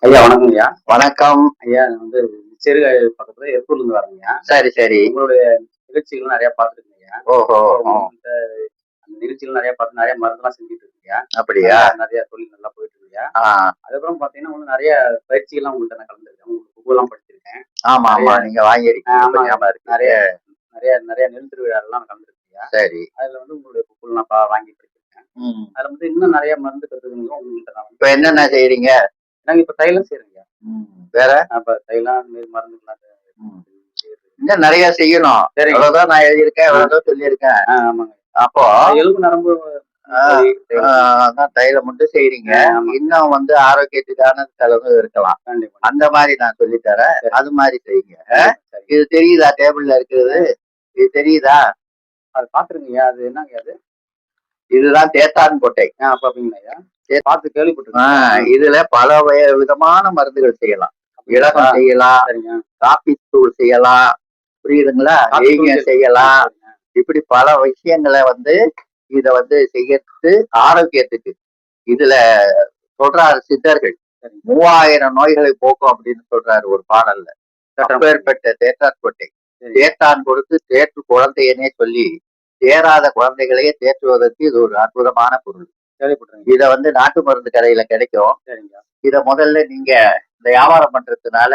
ஐயா வணக்கம் ஐயா. வணக்கம். ஐயா நான் வந்து சிறுகாய் பக்கத்துல எர்க்கூர்ல இருந்து வரேங்கய்யா. சரி, சரி. உங்களுடைய நிகழ்ச்சிகள் நிறைய பார்த்துருக்கேன் ஐயா. ஓஹோ! உங்கள்ட்ட அந்த நிகழ்ச்சிகள் நிறைய பார்த்து நிறைய மருந்தெல்லாம் செஞ்சுட்டு இருக்கீங்க. அப்படியா? நிறைய தொழில் நல்லா போயிட்டு இருக்குய்யா. ஆ. அதுக்கப்புறம் பார்த்தீங்கன்னா, இன்னும் நிறைய பயிற்சிகள்லாம் உங்கள்ட்ட நான் கலந்துருக்கேன். உங்களுக்கு புக்கெல்லாம் படிச்சிருக்கேன். ஆமா, ஆமா. நீங்க வாங்கியிருக்கீங்க. இப்ப ஆமா. ஞாபகம் இருக்கு. நிறைய நிறைய நிறைய நெல் திருவிழாலாம் கலந்துருக்கேன்யா. சரி. அதுல வந்து உங்களுடைய புக்குகள் நான் வாங்கி படிச்சிருக்கேன். ம். அதுல வந்து இன்னும் நிறைய மருந்து கருத்துக்களும் உங்கள்ட்ட நான் இப்ப என்னென்ன செய்றீங்க? நாங்க இப்ப தைலம் செய்றோங்கய்யா. ம். வேற? அப்ப தைலம் அந்த மாரி மருந்துகள் ம். இன்னும் நிறைய செய்யணும். சரிங்க. எவ்வளவுதான் நான் எழுதியிருக்கேன், எவ்வளவுதான் சொல்லியிருக்கேன். ஆமாங்க. அப்போ எலும்பு நரம்பு அதான் தைலம் மட்டும் செய்றீங்க. இன்னும் வந்து ஆரோக்கியத்துக்கான செலவும் இருக்கலாம். கண்டிப்பா. அந்த மாதிரி நான் சொல்லித் தரேன். சரி. அது மாதிரி செய்யுங்க. சரி. இது தெரியுதா டேபிள்ல இருக்கிறது? இது தெரியுதா? அது பாத்துருக்கீங்கய்யா. அது என்னங்க அது? இதுதான் தேத்தான் கொட்டை. பாப்பீங்களாய்யா? பார்த்து கேள்விப்பட்டிருக்கேன். இதுல பல விதமான மருந்துகள் செய்யலாம். இலகம் செய்யலாம், சரிங்க. காப்பி தூள் செய்யலாம், புரியுதுங்களா? லேகியம் செய்யலாம். இப்படி பல விஷயங்களை வந்து இத வந்து செய்யறது ஆரோக்கியத்துக்கு. இதுல சொல்றாரு சித்தர்கள் 3000 நோய்களை போக்கும் அப்படின்னு சொல்றாரு ஒரு பாடல்ல. அப்பேற்பட்ட தேற்றான்கொட்டை. தேற்றான் கொடுத்து தேற்று குழந்தையனே சொல்லி தேராத குழந்தைகளையே தேற்றுவதற்கு இது ஒரு அற்புதமான பொருள். இத வந்து நாட்டு மருந்து கடையில கிடைக்கும். இத முதல்ல நீங்க இந்த வியாபாரம் பண்றதுனால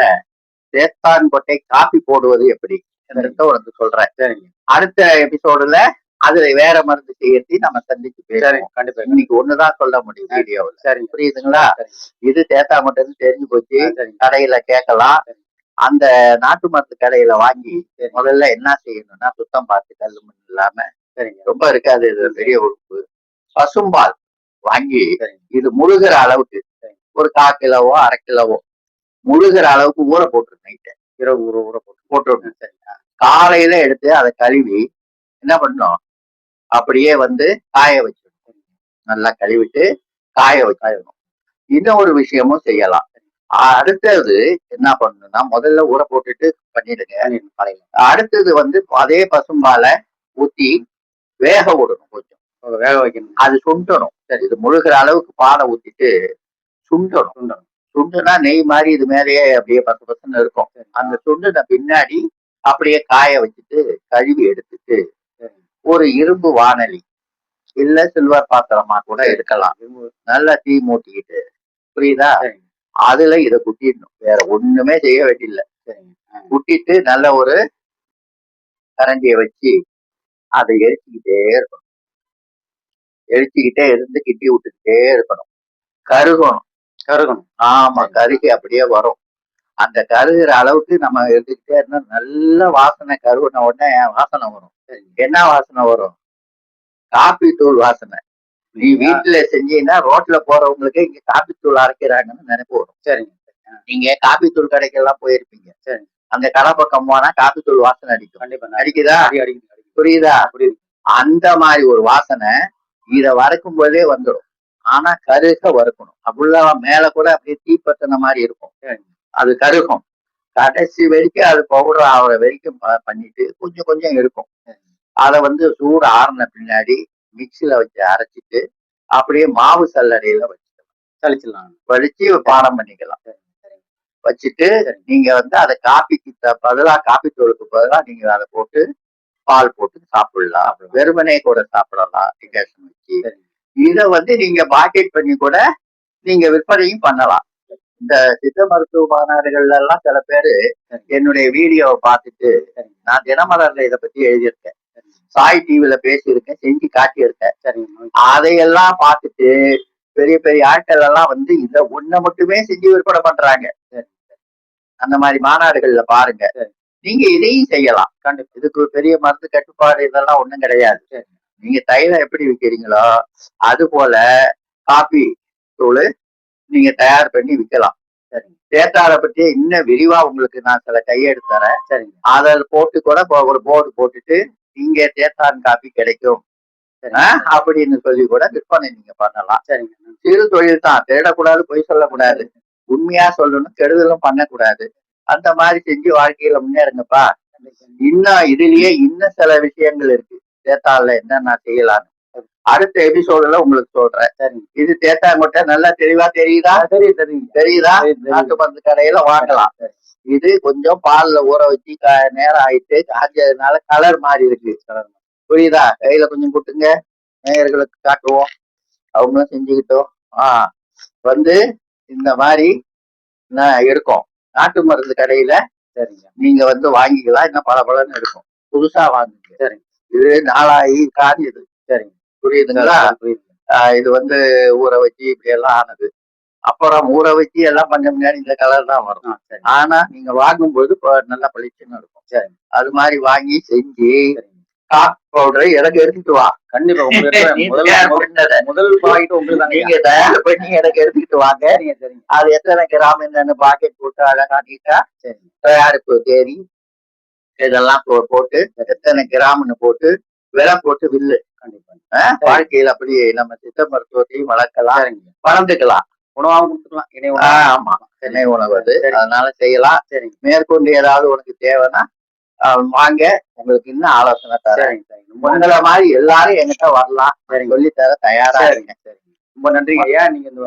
தேத்தான் கொட்டை காப்பி போடுவது எப்படி உனக்கு சொல்றேன். அடுத்த எபிசோடுல அதுல வேற மருந்து செய்யறதையும் நம்ம சந்திச்சு பேசுறோம். கண்டிப்பா இன்னைக்கு ஒண்ணுதான் சொல்ல முடியும் வீடியோவில். சரி, புரியுதுங்களா? இது தேத்தா மட்டும் தெரிஞ்சு போச்சு. கடையில கேட்கலாம். அந்த நாட்டு மருந்து கடையில வாங்கி முதல்ல என்ன செய்யணும்னா சுத்தம் பார்த்து கல்லு மண் இல்லாம ரொம்ப இருக்காது. இது பெரிய உறுப்பு. பசும்பால் வாங்கி இது முழுகிற அளவுக்கு ஒரு 1/4 கிலோவோ 1/2 கிலோவோ முழுகிற அளவுக்கு ஊற போட்டுரு. நைட்டு இரவு ஊற போட்டுருங்க. காலையில எடுத்து அதை கழுவி என்ன பண்ணணும், அப்படியே வந்து காய வச்சிடணும். நல்லா கழுவிட்டு காய வச்சிடணும். இன்னொரு விஷயமும் செய்யலாம். அடுத்தது என்ன பண்ணணும்னா முதல்ல ஊற போட்டுட்டு பண்ணிடுங்க. அடுத்தது வந்து அதே பசும்பாலை ஊத்தி வேக விடணும். கொஞ்சம் வேக வைக்கணும். அது சுண்டணும். சரி, இது முழுகிற அளவுக்கு பாலை ஊத்திட்டு சுண்டணும். சுண்டுனா நெய் மாதிரி இது மேலேயே அப்படியே 10% இருக்கும். அந்த சுண்டுன பின்னாடி அப்படியே காய வச்சுட்டு கழுவி எடுத்துட்டு ஒரு இரும்பு வாணலி இல்ல சில்வர் பாத்திரமா கூட இருக்கலாம். நல்லா தீ மூட்டிக்கிட்டு, புரியுதா? அதுல இத குட்டிடணும். வேற ஒண்ணுமே செய்ய வேண்டியதில்லை. குட்டிட்டு நல்ல ஒரு கரண்டிய வச்சு அதை எரிச்சுக்கிட்டே இருக்கணும். எரிச்சுக்கிட்டே இருந்து கிட்டி விட்டுக்கிட்டே இருக்கணும். கருகணும். ஆமா, கருகி அப்படியே வரும். அந்த கருகிற அளவுக்கு நம்ம எடுத்துக்கிட்டே இருந்தா நல்ல வாசனை. கருகின உடனே வாசனை வரும். என்ன வாசனை வரும்? காப்பி தூள் வாசனை. நீ வீட்டுல செஞ்சீங்கன்னா ரோட்ல போறவங்களுக்கு இங்க காப்பி தூள் அரைக்கிறாங்கன்னு நினைப்பு வரும். சரிங்க. நீங்க காப்பி தூள் கடைக்கெல்லாம் போயிருப்பீங்க. சரி, அந்த கடை பக்கம் போனா காப்பி தூள் வாசனை அடிக்கும். கண்டிப்பா அடிக்குதா? புரியுதா? அந்த மாதிரி ஒரு வாசனை இத வறுக்கும் போதே வந்துடும். ஆனா கருக வறுக்கணும். அப்படிலாம் மேல கூட அப்படியே தீப்பத்தின மாதிரி இருக்கும். அது கருகும். கடைசி வரைக்கும் அது பவுடர் ஆகிற வரைக்கும் பண்ணிட்டு கொஞ்சம் கொஞ்சம் இருக்கும். அதை வந்து சூடு ஆறின பின்னாடி மிக்சியில வச்சு அரைச்சிட்டு அப்படியே மாவு சல்லடையில வச்சுக்கலாம். வலிச்சு பானம் பண்ணிக்கலாம். வச்சுட்டு நீங்க வந்து அதை காப்பிக்கு பதிலா காப்பி தூளுக்கு பதிலா நீங்க அதை போட்டு பால் போட்டு சாப்பிடலாம். வெறுமனே கூட சாப்பிடலாம் டிகாஷன் வச்சு. இதை வந்து நீங்க பாக்கெட் பண்ணி கூட நீங்க விற்பனையும் பண்ணலாம். இந்த சித்த மருத்துவ மாநாடுகள்ல எல்லாம் சில பேரு என்னுடைய வீடியோவை பார்த்துட்டு நான் தினமலர்ல இதை பத்தி எழுதியிருக்கேன், சாய் டிவில பேசியிருக்கேன், செஞ்சு காட்டியிருக்கேன். அதையெல்லாம் பார்த்துட்டு பெரிய பெரிய ஆட்கள் எல்லாம் வந்து இதை ஒன்ன மட்டுமே செஞ்சு விற்பனை பண்றாங்க. அந்த மாதிரி மாநாடுகள்ல பாருங்க. நீங்க இதையும் செய்யலாம். இதுக்கு பெரிய மருந்து கட்டுப்பாடு இதெல்லாம் ஒண்ணும் கிடையாது. நீங்க தைலம் எப்படி விற்கிறீங்களோ அது போல காப்பி தூள் நீங்க தயார் பண்ணி விற்கலாம். தேத்தாரை பத்தி இன்னும் விரிவா உங்களுக்கு நான் சில கையெடுத்து தரேன். சரிங்க. அதை போட்டு கூட ஒரு போர்டு போட்டுட்டு இங்க தேத்தான் காப்பி கிடைக்கும் அப்படின்னு சொல்லி கூட விற்பனை நீங்க பண்ணலாம். சரிங்க. சிறு தொழில் தான், தேடக்கூடாது, பொய் சொல்லக்கூடாது, உண்மையா சொல்லணும், கெடுதலும் பண்ணக்கூடாது. அந்த மாதிரி செஞ்சு வாழ்க்கையில முன்னேறுங்கப்பா. இன்னும் இதுலயே இன்னும் சில விஷயங்கள் இருக்கு தேத்தால என்னென்ன செய்யலாம். அடுத்த எபிசோடுல உங்களுக்கு சொல்றேன். சரிங்க. இது தேத்தாங்கொட்டை நல்லா தெளிவா தெரியுதா? தெரியுது, தெரியுங்க. தெரியுதா? தெரியுது, நாட்டு தெரியுது. மருந்து கடையில வாங்கலாம். சரி. இது கொஞ்சம் பால்ல ஊற வச்சு நேரம் ஆயிட்டு காய்ச்சதுனால கலர் மாறி இருக்கு. புரியுதா? கையில கொஞ்சம் குட்டுங்க, நேயர்களுக்கு காட்டுவோம், அவங்களும் செஞ்சுக்கிட்டோம். வந்து இந்த மாதிரி இருக்கும். நாட்டு மருந்து கடையில சரிங்க. நீங்க வந்து வாங்கிக்கலாம். இன்னும் பளபளன்னு இருக்கும். புதுசா வாங்குங்க. சரிங்க. இது நாளாகி காஞ்சது. சரிங்க. புரியுதுங்களா? புரியுது. இது வந்து ஊற வச்சு இப்படி எல்லாம் ஆனது. அப்புறம் ஊற வச்சு எல்லாம் பண்ண முன்னாடி இந்த கலர் தான் வரும். சரி. ஆனா நீங்க வாங்கும்போது நல்லா பளிச்சுன்னு இருக்கும். சரி. அது மாதிரி வாங்கி செஞ்சு சரிங்க. காஃபி பவுடரை எனக்கு எடுத்துட்டு வா. கண்டிப்பா நீ தயார் பண்ணத. முதல் பாக்கெட் உங்களுக்கு தாங்க. நீங்க தயார் பண்ணி எனக்கு எடுத்துக்கிட்டு வாங்க. சரிங்க, சரிங்க. அது எத்தனை கிராம் என்னன்னு பாக்கெட் போட்டு அழகா நீட்டா சரிங்க. தயாரிப்பு தேதி இதெல்லாம் போட்டு எத்தனை கிராம்னு போட்டு விலை போட்டு வில்லு. கண்டிப்பா. வாழ்க்கையில அப்படி நம்ம சித்த மருத்துவத்தையும் வளர்க்கலாம், சரிங்க. வளர்ந்துக்கலாம். உணவாகவும் கொடுத்துக்கலாம். இணை ஆமா, இணை உணவு அது. சரிங்க. அதனால செய்யலாம். சரிங்க. மேற்கொண்டு ஏதாவது உனக்கு தேவைன்னா வாங்க, உங்களுக்கு இன்னும் ஆலோசனை தரேன். சரிங்க, சரிங்க. உங்களை மாதிரி எல்லாரும் என்கிட்ட வரலாம். சொல்லி தர தயாரா இருங்க. சரிங்க. ரொம்ப நன்றிங்க ஐயா. நீங்க இந்த